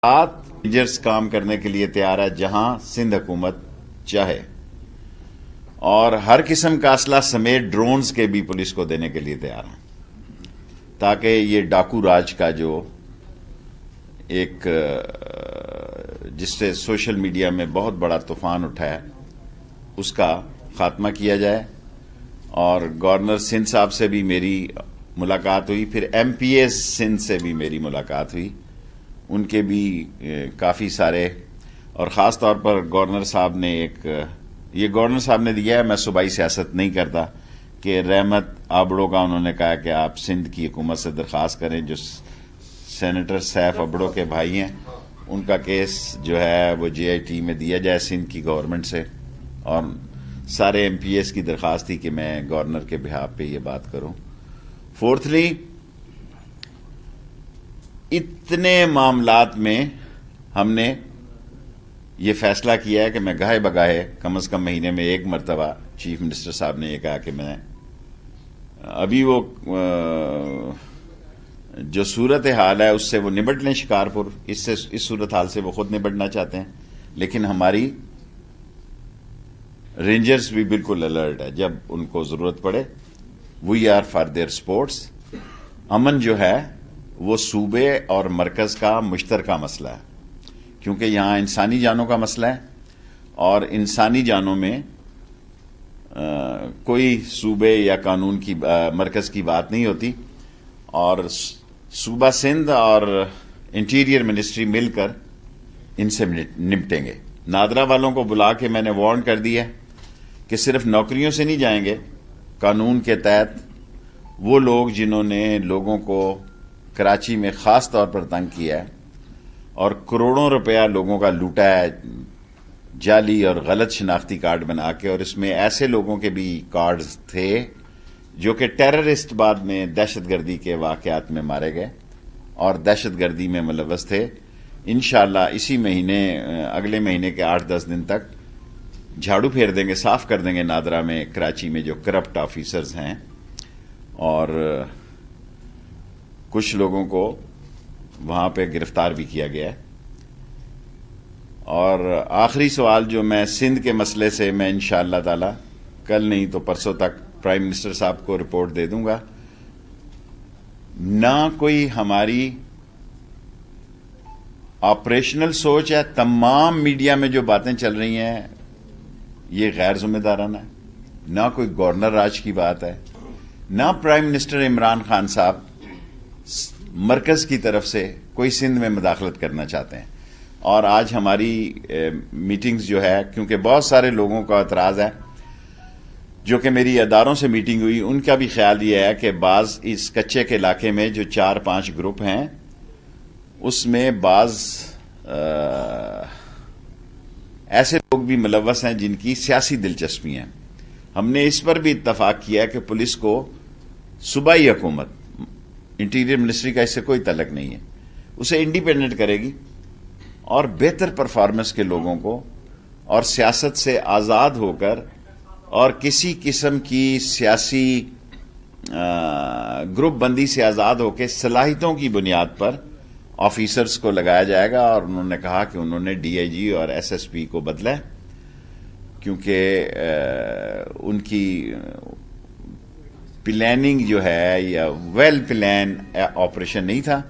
Rangers کام کرنے کے لیے تیار ہے جہاں سندھ حکومت چاہے، اور ہر قسم کا اسلحہ سمیت ڈرونز کے بھی پولیس کو دینے کے لیے تیار ہیں، تاکہ یہ ڈاکو راج کا جو ایک جس سے سوشل میڈیا میں بہت بڑا طوفان اٹھا ہے اس کا خاتمہ کیا جائے۔ اور گورنر سندھ صاحب سے بھی میری ملاقات ہوئی، پھر ایم پی اے سندھ سے بھی میری ملاقات ہوئی، ان کے بھی کافی سارے، اور خاص طور پر گورنر صاحب نے یہ گورنر صاحب نے دیا ہے، میں صوبائی سیاست نہیں کرتا، کہ رحمت آبڑو کا انہوں نے کہا کہ آپ سندھ کی حکومت سے درخواست کریں، جو سینیٹر سیف ابڑو کے بھائی ہیں ان کا کیس جو ہے وہ جے آئی ٹی میں دیا جائے سندھ کی گورنمنٹ سے، اور سارے ایم پی ایس کی درخواست تھی کہ میں گورنر کے بہاف پہ یہ بات کروں۔ فورتھلی، اتنے معاملات میں ہم نے یہ فیصلہ کیا ہے کہ میں گاہے بگاہے کم از کم مہینے میں ایک مرتبہ چیف منسٹر صاحب نے یہ کہا کہ میں ابھی وہ جو صورت حال ہے اس سے وہ نبٹ لیں شکارپور، اس صورت حال سے وہ خود نبٹنا چاہتے ہیں، لیکن ہماری رینجرز بھی بالکل الرٹ ہے، جب ان کو ضرورت پڑے we are for their sports. امن جو ہے وہ صوبے اور مرکز کا مشترکہ مسئلہ ہے، کیونکہ یہاں انسانی جانوں کا مسئلہ ہے، اور انسانی جانوں میں کوئی صوبے یا قانون کی مرکز کی بات نہیں ہوتی، اور صوبہ سندھ اور انٹیریئر منسٹری مل کر ان سے نمٹیں گے۔ نادرا والوں کو بلا کے میں نے وارن کر دیا کہ صرف نوکریوں سے نہیں جائیں گے، قانون کے تحت وہ لوگ جنہوں نے لوگوں کو کراچی میں خاص طور پر تنگ کیا ہے اور کروڑوں روپیہ لوگوں کا لوٹا ہے جعلی اور غلط شناختی کارڈ بنا کے، اور اس میں ایسے لوگوں کے بھی کارڈز تھے جو کہ ٹیررسٹ بعد میں دہشت گردی کے واقعات میں مارے گئے اور دہشت گردی میں ملوث تھے۔ انشاءاللہ اسی مہینے، اگلے مہینے کے 8-10 دن تک جھاڑو پھیر دیں گے، صاف کر دیں گے نادرا میں، کراچی میں جو کرپٹ آفیسرز ہیں، اور کچھ لوگوں کو وہاں پہ گرفتار بھی کیا گیا ہے۔ اور آخری سوال جو میں سندھ کے مسئلے سے میں انشاءاللہ تعالی کل نہیں تو پرسوں تک پرائم منسٹر صاحب کو رپورٹ دے دوں گا۔ نہ کوئی ہماری آپریشنل سوچ ہے، تمام میڈیا میں جو باتیں چل رہی ہیں یہ غیر ذمہ دارانہ ہے، نہ کوئی گورنر راج کی بات ہے، نہ پرائم منسٹر عمران خان صاحب مرکز کی طرف سے کوئی سندھ میں مداخلت کرنا چاہتے ہیں۔ اور آج ہماری میٹنگز جو ہے، کیونکہ بہت سارے لوگوں کا اعتراض ہے جو کہ میری اداروں سے میٹنگ ہوئی، ان کا بھی خیال یہ ہے کہ بعض اس کچے کے علاقے میں جو 4-5 گروپ ہیں اس میں بعض ایسے لوگ بھی ملوث ہیں جن کی سیاسی دلچسپی ہیں۔ ہم نے اس پر بھی اتفاق کیا کہ پولیس کو صوبائی حکومت، انٹیریئر منسٹری کا اس سے کوئی تعلق نہیں ہے، اسے انڈیپینڈنٹ کرے گی اور بہتر پرفارمنس کے لوگوں کو اور سیاست سے آزاد ہو کر اور کسی قسم کی سیاسی گروپ بندی سے آزاد ہو کے صلاحیتوں کی بنیاد پر آفیسرز کو لگایا جائے گا۔ اور انہوں نے کہا کہ انہوں نے ڈی آئی جی اور ایس ایس پی کو بدلا ہے، کیونکہ ان کی پلاننگ جو ہے یا ویل پلان آپریشن نہیں تھا،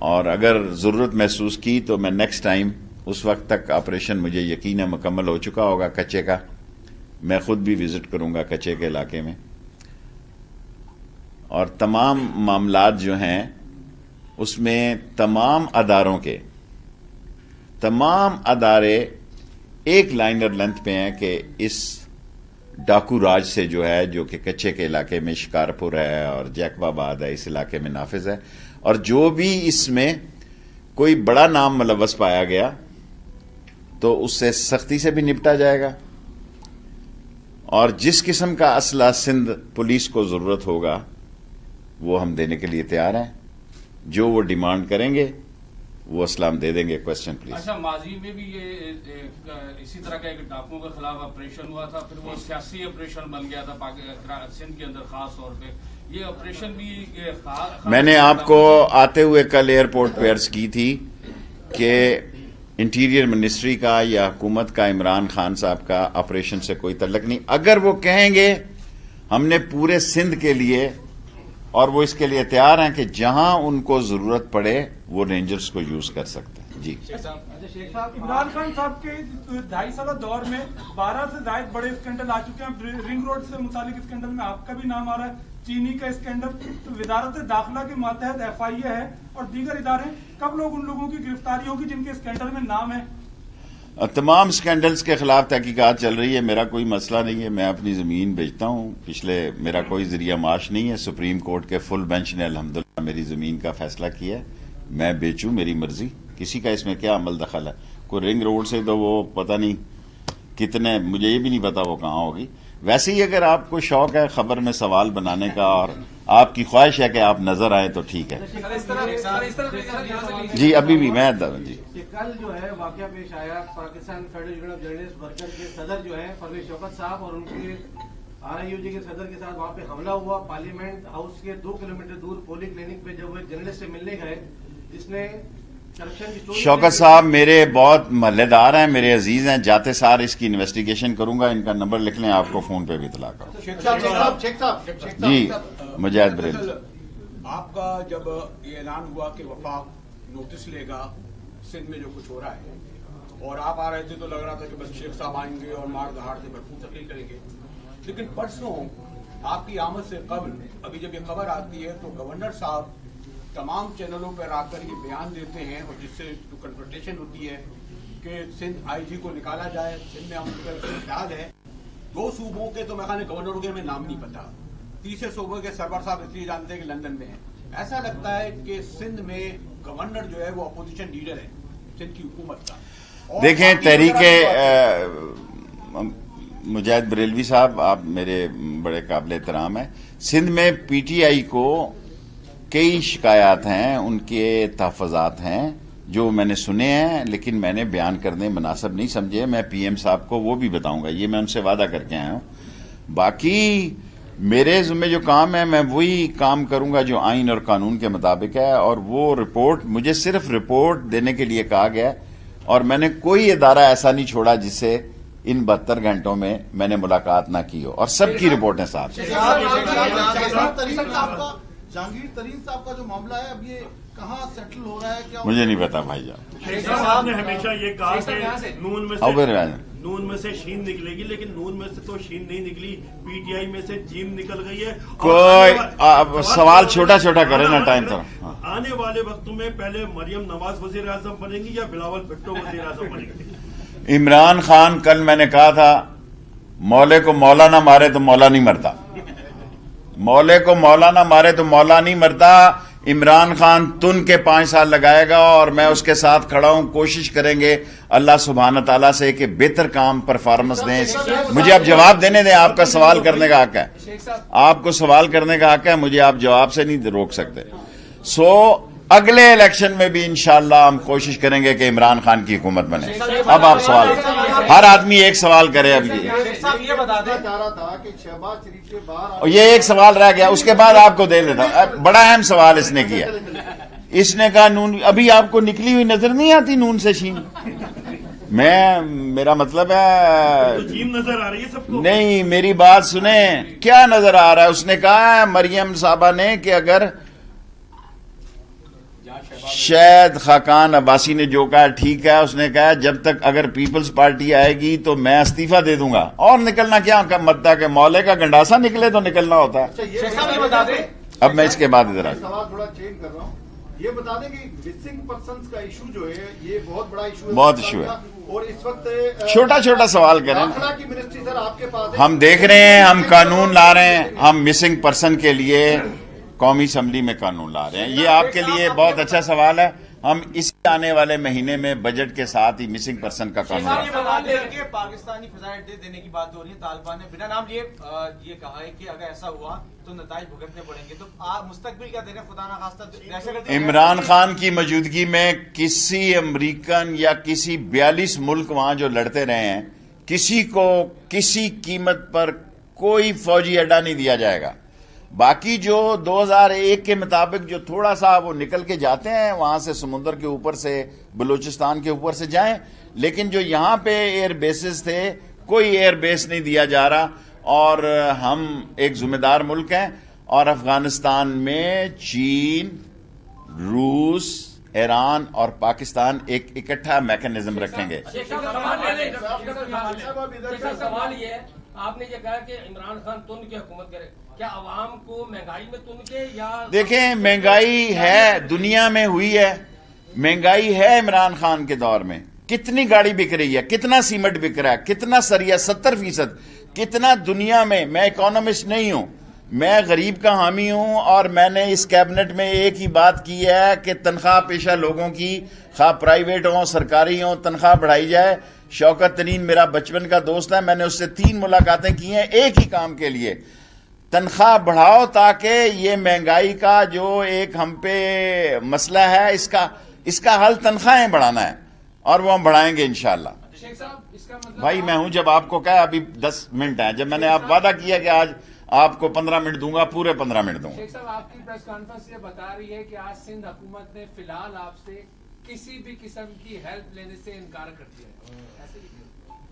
اور اگر ضرورت محسوس کی تو میں نیکسٹ ٹائم، اس وقت تک آپریشن مجھے یقینا مکمل ہو چکا ہوگا کچے کا، میں خود بھی وزٹ کروں گا کچے کے علاقے میں، اور تمام معاملات جو ہیں اس میں تمام اداروں کے تمام ادارے ایک لائن اور لینتھ پہ ہیں کہ اس ڈاکو راج سے جو ہے، جو کہ کچے کے علاقے میں شکارپور ہے اور جیکب آباد ہے، اس علاقے میں نافذ ہے، اور جو بھی اس میں کوئی بڑا نام ملوث پایا گیا تو اس سے سختی سے بھی نپٹا جائے گا، اور جس قسم کا اسلحہ سندھ پولیس کو ضرورت ہوگا وہ ہم دینے کے لیے تیار ہیں، جو وہ ڈیمانڈ کریں گے وہ اسلام دے دیں گے۔ Question please. اچھا، ماضی میں بھی یہ اسی طرح کا ایک ڈاکوؤں کے خلاف آپریشن ہوا تھا، پھر وہ سیاسی آپریشن بن گیا تھا سندھ کے اندر خاص طور پہ، یہ آپریشن بھی میں نے آپ کو آتے ہوئے کل ایئرپورٹ پہ عرض کی تھی کہ انٹیریئر منسٹری کا یا حکومت کا عمران خان صاحب کا آپریشن سے کوئی تعلق نہیں. اگر وہ کہیں گے ہم نے پورے سندھ کے لیے، اور وہ اس کے لیے تیار ہیں کہ جہاں ان کو ضرورت پڑے وہ رینجرز کو یوز کر سکتے ہیں. جی شیخ صاحب، عمران خان صاحب کے 2.5 سالہ دور میں 12 سے زائد بڑے اسکینڈل آ چکے ہیں. رنگ روڈ سے متعلق اسکینڈل میں آپ کا بھی نام آ رہا ہے، چینی کا اسکینڈل، وزارت داخلہ کے ماتحت FIA ہے اور دیگر ادارے. کب لوگ ان لوگوں کی گرفتاری ہوگی جن کے اسکینڈل میں نام ہے؟ تمام سکینڈلز کے خلاف تحقیقات چل رہی ہے. میرا کوئی مسئلہ نہیں ہے، میں اپنی زمین بیچتا ہوں. میرا کوئی ذریعہ معاش نہیں ہے. سپریم کورٹ کے فل بینچ نے الحمدللہ میری زمین کا فیصلہ کیا ہے. میں بیچوں، میری مرضی. کسی کا اس میں کیا عمل دخل ہے؟ کوئی رنگ روڈ سے تو وہ پتہ نہیں کتنے، مجھے یہ بھی نہیں پتا وہ کہاں ہوگی. ویسے ہی اگر آپ کو شوق ہے خبر میں سوال بنانے کا اور آپ کی خواہش ہے کہ آپ نظر آئیں تو ٹھیک ہے. جی ابھی بھی میں جی کل جو ہے واقعہ پیش آیا، Pakistan federal union of journalist worker کے صدر جو ہے پرویز شوکت صاحب اور ان کے RIUG کے صدر کے ساتھ وہاں پہ حملہ ہوا. پارلیمنٹ ہاؤس کے 2 کلومیٹر دور پولی کلینک پہ جب وہ جرنلسٹ سے ملنے گئے جس نے شوکت صاحب میرے بہت محلے دار ہیں، میرے عزیز ہیں. جاتے سار اس کی انویسٹیگیشن کروں گا. ان کا نمبر لکھ لیں، آپ کو فون پہ بھی اطلاع کروں. جی مجاہد بریلوی، آپ کا جب یہ اعلان ہوا کہ وفاق نوٹس لے گا سندھ میں جو کچھ ہو رہا ہے، اور آپ آ رہے تھے تو لگ رہا تھا کہ بس شیخ صاحب آئیں گے اور مار دہاڑ سے بھرپور تقریر کریں گے، لیکن پرسوں آپ کی آمد سے قبل ابھی جب یہ خبر آتی ہے تو گورنر صاحب تمام چینلوں پر آ کر یہ بیان دیتے ہیں، اور جس سے جو کنفرنٹیشن ہوتی ہے کہ سندھ IG کو نکالا جائے. سندھ میں ہم کا خیال ہے 2 صوبوں کے تو میں خانے گورنروں کے ہمیں نام نہیں پتا، تیسرے صوبے کے سرور صاحب اس لیے جانتے ہیں کہ لندن میں ہیں. ایسا لگتا ہے کہ سندھ میں گورنر جو ہے وہ اپوزیشن لیڈر ہے سندھ کی حکومت کا. دیکھیں تحریک مجاہد بریلوی صاحب، آپ میرے بڑے قابل احترام ہیں. سندھ میں PTI کو کئی شکایات ہیں، ان کے تحفظات ہیں جو میں نے سنے ہیں، لیکن میں نے بیان کرنے مناسب نہیں سمجھے. میں PM صاحب کو وہ بھی بتاؤں گا، یہ میں ان سے وعدہ کر کے آیا ہوں. باقی میرے ذمہ جو کام ہے میں وہی کام کروں گا جو آئین اور قانون کے مطابق ہے، اور وہ رپورٹ مجھے صرف رپورٹ دینے کے لیے کہا گیا، اور میں نے کوئی ادارہ ایسا نہیں چھوڑا جس سے ان 72 گھنٹوں میں میں نے ملاقات نہ کی ہو، اور سب کی رپورٹیں ساتھ. جہانگیر ترین صاحب کا جو معاملہ ہے اب یہ کہاں سیٹل ہو رہا ہے؟ کیا مجھے نہیں پتا بھائی جان. شیخ صاحب نے ہمیشہ یہ کہا کہ نون میں سے شین نکلے گی، لیکن نون میں سے تو شین نہیں نکلی، PTI میں سے جیم نکل گئی ہے. کوئی سوال چھوٹا چھوٹا کرے نا، ٹائم تو آنے والے وقتوں میں پہلے مریم نواز وزیر اعظم بنے گی یا بلاول بھٹو وزیر اعظم بنے گی؟ عمران خان، کل میں نے کہا تھا مولے کو مولا نہ مارے تو مولا نہیں مرتا. مولے کو مولا نہ مارے تو مولا نہیں مرتا. عمران خان تن کے 5 سال لگائے گا اور میں اس کے ساتھ کھڑا ہوں. کوشش کریں گے اللہ سبحانہ تعالیٰ سے کہ بہتر کام پرفارمنس دیں. مجھے آپ جواب دینے دیں، آپ کا سوال کرنے کا حق ہے، آپ کو سوال کرنے کا حق ہے، مجھے آپ جواب سے نہیں روک سکتے. اگلے الیکشن میں بھی انشاءاللہ ہم کوشش کریں گے کہ عمران خان کی حکومت بنے. اب آپ سوال، ہر آدمی ایک سوال کرے. اب یہ ایک سوال رہ گیا، اس کے بعد آپ کو دے دیتا ہوں. بڑا اہم سوال اس نے کیا. اس نے کہا نون، ابھی آپ کو نکلی ہوئی نظر نہیں آتی نون سے شین؟ میرا مطلب ہے جیم نظر آ رہی ہے سب کو. نہیں، میری بات سنیں، کیا نظر آ رہا ہے؟ اس نے کہا مریم صاحبہ نے کہ اگر شاید خاقان عباسی نے جو کہا ٹھیک ہے. اس نے کہا جب تک اگر پیپلز پارٹی آئے گی تو میں استعفیٰ دے دوں گا. اور نکلنا کیا مدتا کہ مولے کا گنڈاسا نکلے تو نکلنا ہوتا ہے. اب میں اس کے بعد ادھر سوال تھوڑا چینج کر رہا ہوں. یہ بتا دیں کہ مسنگ پرسنز کا ایشو جو ہے یہ بہت بڑا ایشو ہے، بہت ایشو ہے، اور اس وقت چھوٹا چھوٹا سوال کریں. داخلہ کی منسٹری سر آپ کے پاس ہے، ہم دیکھ رہے ہیں، ہم قانون لا رہے ہیں، ہم مسنگ پرسن کے لیے قومی اسمبلی میں قانون لا رہے ہیں. یہ آپ کے لیے بہت اچھا سوال ہے. ہم اس آنے والے مہینے میں بجٹ کے ساتھ ہی مسنگ پرسن کا قانون پاکستانی فضائل دینے کی بات ہو رہی ہے. طالبان نے بنا نام لیے یہ کہا ہے کہ اگر ایسا ہوا تو نتائج بھگتنے پڑیں گے. تو مستقبل کیا دے رہے خدا نہ خواستہ؟ عمران خان کی موجودگی میں کسی امریکن یا کسی 42 ملک وہاں جو لڑتے رہے ہیں، کسی کو کسی قیمت پر کوئی فوجی اڈا نہیں دیا جائے گا. باقی جو 2001 کے مطابق جو تھوڑا سا وہ نکل کے جاتے ہیں وہاں سے سمندر کے اوپر سے بلوچستان کے اوپر سے جائیں، لیکن جو یہاں پہ ایئر بیسز تھے کوئی ایئر بیس نہیں دیا جا رہا، اور ہم ایک ذمہ دار ملک ہیں، اور افغانستان میں چین، روس، ایران اور پاکستان ایک اکٹھا میکنزم رکھیں گے۔ سوال یہ ہے، آپ نے یہ کہا کہ عمران خان تن کی حکومت کرے، کیا عوام کو مہنگائی میں تن کے یا دیکھیں مہنگائی ہے، دنیا میں ہوئی ہے، مہنگائی ہے عمران خان کے دور میں، کتنی گاڑی بک رہی ہے، کتنا سیمنٹ بک رہا ہے، کتنا سریا 70%، کتنا دنیا میں۔ میں اکانومسٹ نہیں ہوں، میں غریب کا حامی ہوں، اور میں نے اس کیبنٹ میں ایک ہی بات کی ہے کہ تنخواہ پیشہ لوگوں کی، خواہ پرائیویٹ ہوں سرکاری ہوں، تنخواہ بڑھائی جائے۔ شوکت ترین میرا بچپن کا دوست ہے، میں نے اس سے 3 ملاقاتیں کی ہیں ایک ہی کام کے لیے، تنخواہ بڑھاؤ تاکہ یہ مہنگائی کا جو ایک ہم پہ مسئلہ ہے اس کا حل تنخواہیں بڑھانا ہے، اور وہ ہم بڑھائیں گے انشاءاللہ۔ بھائی میں ہوں، جب آپ کو کہا ابھی 10 منٹ ہیں، جب میں نے آپ وعدہ کیا کہ آج آپ کو 15 منٹ دوں گا، پورے 15 منٹ دوں گا۔ شیخ صاحب آپ کی پریس کانفرنس یہ بتا رہی ہے کہ آج سندھ حکومت نے فی الحال آپ سے کسی بھی قسم کی ہیلپ لینے سے انکار کر دیا ہے، ایسے ہی کیوں؟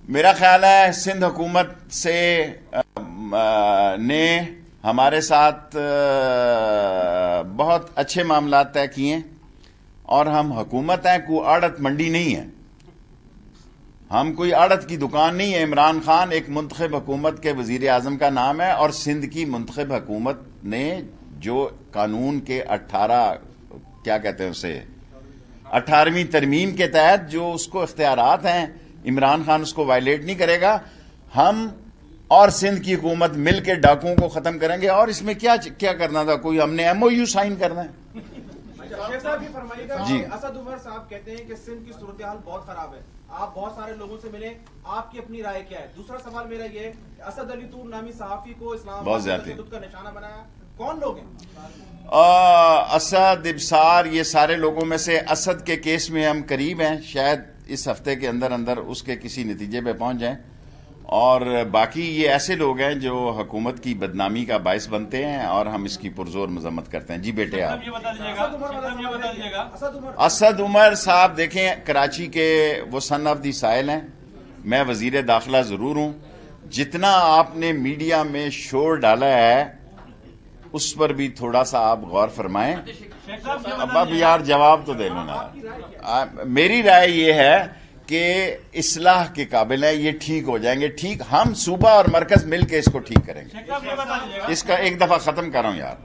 میرا خیال ہے سندھ حکومت سے نے ہمارے ساتھ بہت اچھے معاملات طے کیے ہیں، اور ہم حکومت ہیں، کوئی آڑت منڈی نہیں ہے، ہم کوئی آڑت کی دکان نہیں ہے۔ عمران خان ایک منتخب حکومت کے وزیر اعظم کا نام ہے، اور سندھ کی منتخب حکومت نے جو قانون کے 18ویں ترمیم کے تحت جو اس کو اختیارات ہیں، عمران خان اس کو وائلیٹ نہیں کرے گا۔ ہم اور سندھ کی حکومت مل کے ڈاکوؤں کو ختم کریں گے، اور اس میں کیا کرنا تھا، کوئی ہم نے MOU سائن کرنا ہے۔ شیخ صاحب یہ فرمائیے گا، جی۔ اسد عمر صاحب کہتے ہیں کہ سندھ کی صورتحال بہت خراب ہے، آپ بہت سارے لوگوں سے ملے، آپ کی اپنی رائے کیا ہے؟ دوسرا سوال میرا یہ ہے کہ اسد علی طور نامی صحافی کو اسلام بہت آباد زیادتی تشدد کا نشانہ بنایا، کون لوگ ہیں؟ اسد، ابصار، یہ سارے لوگوں میں سے اسد کے کیس میں ہم قریب ہیں، شاید اس ہفتے کے اندر اس کے کسی نتیجے پہ پہنچ جائیں، اور باقی یہ ایسے لوگ ہیں جو حکومت کی بدنامی کا باعث بنتے ہیں، اور ہم اس کی پرزور مذمت کرتے ہیں۔ جی بیٹے آپ۔ اسد عمر صاحب دیکھیں، کراچی کے وہ سن آف دی سائل ہیں، میں وزیر داخلہ ضرور ہوں، جتنا آپ نے میڈیا میں شور ڈالا ہے اس پر بھی تھوڑا سا آپ غور فرمائیں۔ اب یار جواب تو دے لوں نا۔ میری رائے یہ ہے کہ اصلاح کے قابل ہے، یہ ٹھیک ہو جائیں گے، ٹھیک ہم صوبہ اور مرکز مل کے اس کو ٹھیک کریں گے۔ اس کا ایک دفعہ ختم کر رہا ہوں یار۔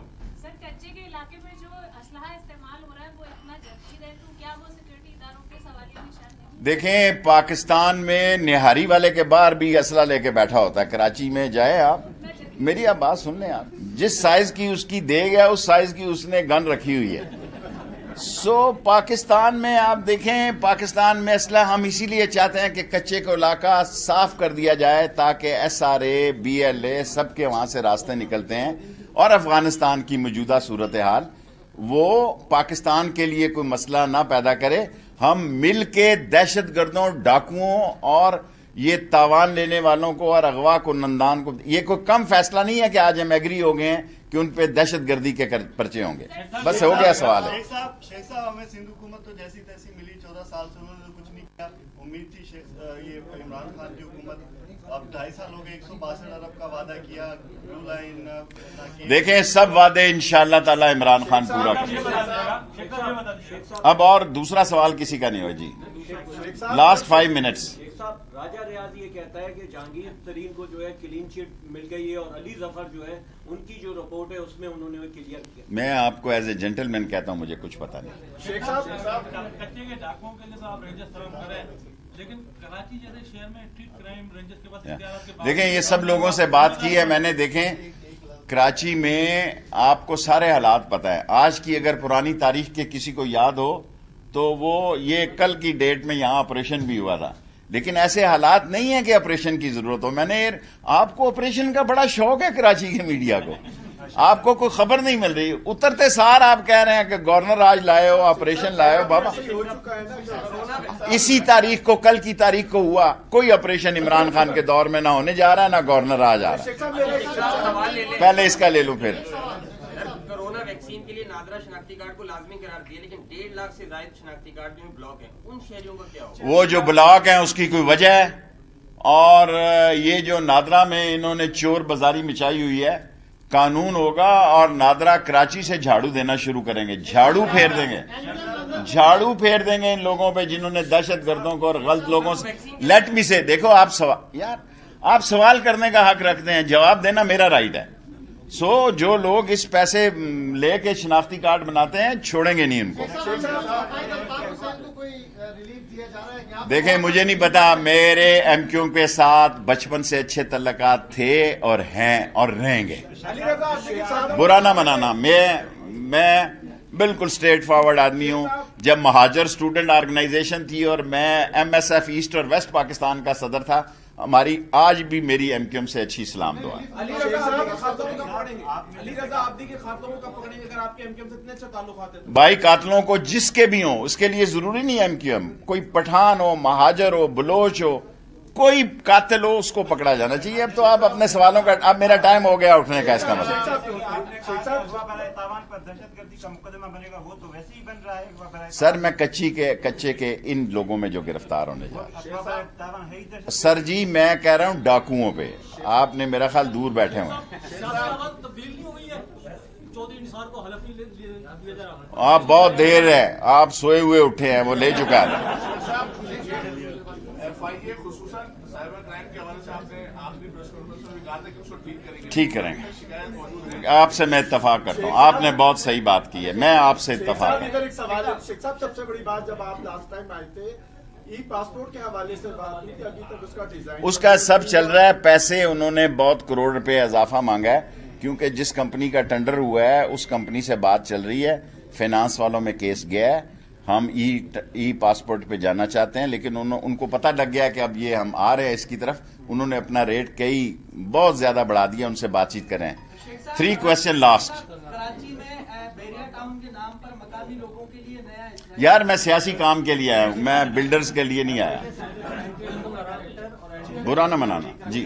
سر کچے کے علاقے میں جو اسلحہ استعمال ہو رہا ہے وہ اتنا جدید ہے، تو کیا وہ سیکورٹی اداروں کے سوالیہ نشان نہیں؟ دیکھیں پاکستان میں نہاری والے کے باہر بھی اسلحہ لے کے بیٹھا ہوتا ہے، کراچی میں جائے آپ، میری آپ بات سن لیں، آپ جس سائز کی اس کی دیگ ہے اس سائز کی اس نے گن رکھی ہوئی ہے۔ پاکستان میں آپ دیکھیں، پاکستان میں اسلحہ ہم اسی لیے چاہتے ہیں کہ کچے کو علاقہ صاف کر دیا جائے تاکہ SRA، BLA سب کے وہاں سے راستے نکلتے ہیں، اور افغانستان کی موجودہ صورتحال وہ پاکستان کے لیے کوئی مسئلہ نہ پیدا کرے۔ ہم مل کے دہشت گردوں، ڈاکوؤں اور یہ تاوان لینے والوں کو اور اغوا کو، نندان کو، یہ کوئی کم فیصلہ نہیں ہے کہ آج ہم ایگری ہو گئے ہیں کہ ان پہ دہشت گردی کے پرچے ہوں گے۔ بس ہو گیا سوال ہے۔ شیخ صاحب ہمیں سندھ حکومت تو جیسی تیسی ملی، 14 سال سے انہوں نے کچھ نہیں کیا، امید تھی یہ عمران خان کی حکومت، اب 2.5 سال ہو گئے، 162 ارب کا وعدہ کیا، بلو لائن۔ دیکھیں سب وعدے انشاءاللہ تعالی عمران خان پورا کریں گے۔ اب اور دوسرا سوال کسی کا نہیں ہو جی، لاسٹ 5 منٹس۔ راجہ ریاض یہ کہتا ہے کہ جہانگیر ترین کو جو ہے کلین چٹ مل گئی ہے، اور علی ظفر جو ہے ان کی جو رپورٹ ہے اس میں انہوں نے کلیئر کیا۔ میں آپ کو ایز اے جینٹل مین کہتا ہوں مجھے کچھ پتا نہیں۔ شیخ صاحب کچے کے ڈاکوؤں کے لیے تو آپ رینجرز فراہم کریں، لیکن کراچی جیسے شہر میں اسٹریٹ کرائم رینجرز کے پاس اختیارات کے بعد دیکھیں یہ سب لوگوں سے بات کی ہے میں نے، دیکھیں کراچی میں آپ کو سارے حالات پتا ہے، آج کی اگر پرانی تاریخ کے کسی کو یاد ہو تو وہ یہ کل کی ڈیٹ میں یہاں آپریشن بھی ہوا تھا، لیکن ایسے حالات نہیں ہیں کہ آپریشن کی ضرورت ہو۔ میں نے آپ کو آپریشن کا بڑا شوق ہے کراچی کے میڈیا کو، آپ کو کوئی خبر نہیں مل رہی. اترتے سار آپ کہہ رہے ہیں کہ گورنر آج لائے ہو, آپریشن لائے ہو. بابا اسی تاریخ کو, کل کی تاریخ کو ہوا. کوئی آپریشن عمران خان کے دور میں نہ ہونے جا رہا ہے, نہ گورنر آج آ رہا ہے. پہلے اس کا لے لوں پھر. کورونا ویکسین کے لیے نادرا شناختی کارڈ کو لازمی قرار دیا, لیکن 1.5 لاکھ سے زائد شناختی کارڈ جو بلاک ہیں, ان شہریوں کا کیا ہوگا؟ وہ جو بلاک ہیں اس کی کوئی وجہ ہے, اور یہ جو نادرا میں انہوں نے چور بازاری مچائی ہوئی ہے, قانون ہوگا اور نادرا کراچی سے جھاڑو دینا شروع کریں گے. جھاڑو پھیر دیں گے, جھاڑو پھیر دیں گے ان لوگوں پہ جنہوں نے دہشت گردوں کو اور غلط لوگوں سے. لیٹ می سے, دیکھو آپ سوال کرنے کا حق رکھتے ہیں, جواب دینا میرا رائٹ ہے. سو جو لوگ اس پیسے لے کے شناختی کارڈ بناتے ہیں چھوڑیں گے نہیں ان کو. دیکھیں مجھے نہیں پتا, میرے ایم کیو کے ساتھ بچپن سے اچھے تعلقات تھے اور ہیں اور رہیں گے. برا نہ منانا, میں بالکل اسٹریٹ فارورڈ آدمی ہوں. جب مہاجر اسٹوڈنٹ آرگنائزیشن تھی اور میں ایم ایس ایف ایسٹ اور ویسٹ پاکستان کا صدر تھا, ہماری آج بھی میری ایم کیو ایم سے اچھی سلام دعا ہے. علی رضا عابدی کے خاتون کب پکڑیں گے اگر آپ کے ایم کیو ایم سے اتنے اچھے تعلقات ہیں؟ بھائی قاتلوں کو جس کے بھی ہوں, اس کے لیے ضروری نہیں ایم کیو ایم, کوئی پٹھان ہو, مہاجر ہو, بلوچ ہو, کوئی قاتل ہو, اس کو پکڑا جانا چاہیے. اب تو آپ اپنے سوالوں کا, اب میرا ٹائم ہو گیا اٹھنے کا, اس کا مطلب سر میں کچے کے ان لوگوں میں جو گرفتار ہونے جا رہے ہیں. سر جی میں کہہ رہا ہوں ڈاکوؤں پہ, آپ نے میرا خیال دور بیٹھے ہوئے ہیں. آپ بہت دیر ہے, آپ سوئے ہوئے اٹھے ہیں, وہ لے چکا ہے. ٹھیک کریں گے, آپ سے میں اتفاق کرتا ہوں. آپ نے بہت صحیح بات کی ہے, میں آپ سے اتفاق کرتا ہوں. سب سے بڑی بات, جب آپ لاسٹ ٹائم آئے تھے ای پاسپورٹ کے حوالے سے بات ہوئی تھی, ابھی تک اس کا ڈیزائن, اس کا سب چل رہا ہے. پیسے انہوں نے بہت کروڑ روپے اضافہ مانگا ہے, کیونکہ جس کمپنی کا ٹینڈر ہوا ہے اس کمپنی سے بات چل رہی ہے. فائنانس والوں میں کیس گیا ہے, ہم ای پاسپورٹ پہ جانا چاہتے ہیں, لیکن ان کو پتہ لگ گیا کہ اب یہ ہم آ رہے ہیں اس کی طرف. انہوں نے اپنا ریٹ بہت زیادہ بڑھا دیا. ان سے بات چیت کریں. 3 کویسچن لاسٹ. کراچی میں بیریا ٹاؤن کے نام پر مقامی لوگوں کے لیے نیا یار میں سیاسی کام کے لیے آیا ہوں, میں بلڈرز کے لیے نہیں آیا. برا نہ منانا جی.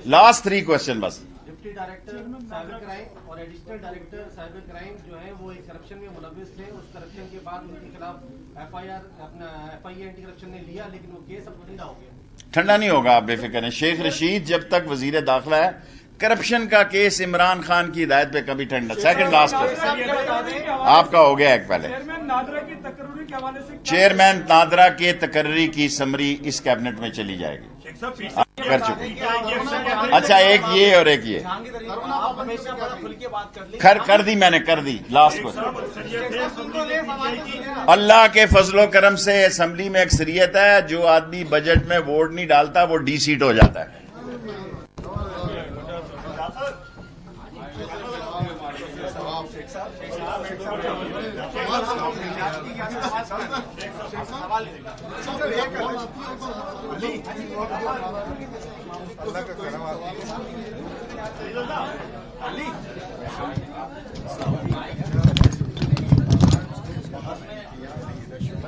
لاسٹ 3 کویسچن بس. ڈپٹی ڈائریکٹر سائبر کرائم اور ایڈیشنل ڈائریکٹر سائبر کرائم جو ہیں وہ ایک کرپشن میں ملوث تھے. اس کرپشن کے بعد ان کے خلاف ایف آئی اے اینٹی کرپشن نے لیا, لیکن وہ کیس اب ٹھنڈا ہو گیا. ٹھنڈا نہیں ہوگا, آپ بے فکر ہیں. شیخ رشید جب تک وزیر داخلہ ہے, کرپشن کا کیس عمران خان کی ہدایت پہ کبھی ٹھنڈا. سیکنڈ لاسٹ آپ کا ہو گیا ایک پہلے. چیئرمین نادرا کے تقرری کی سمری اس کیبنٹ میں چلی جائے گی, کر چکے. اچھا ایک یہ اور ایک یہ کر دی, میں نے کر دی. لاسٹ کو اللہ کے فضل و کرم سے اسمبلی میں اکثریت ہے. جو آدمی بجٹ میں ووٹ نہیں ڈالتا وہ ڈی سیٹ ہو جاتا ہے. اللہ کا کرم.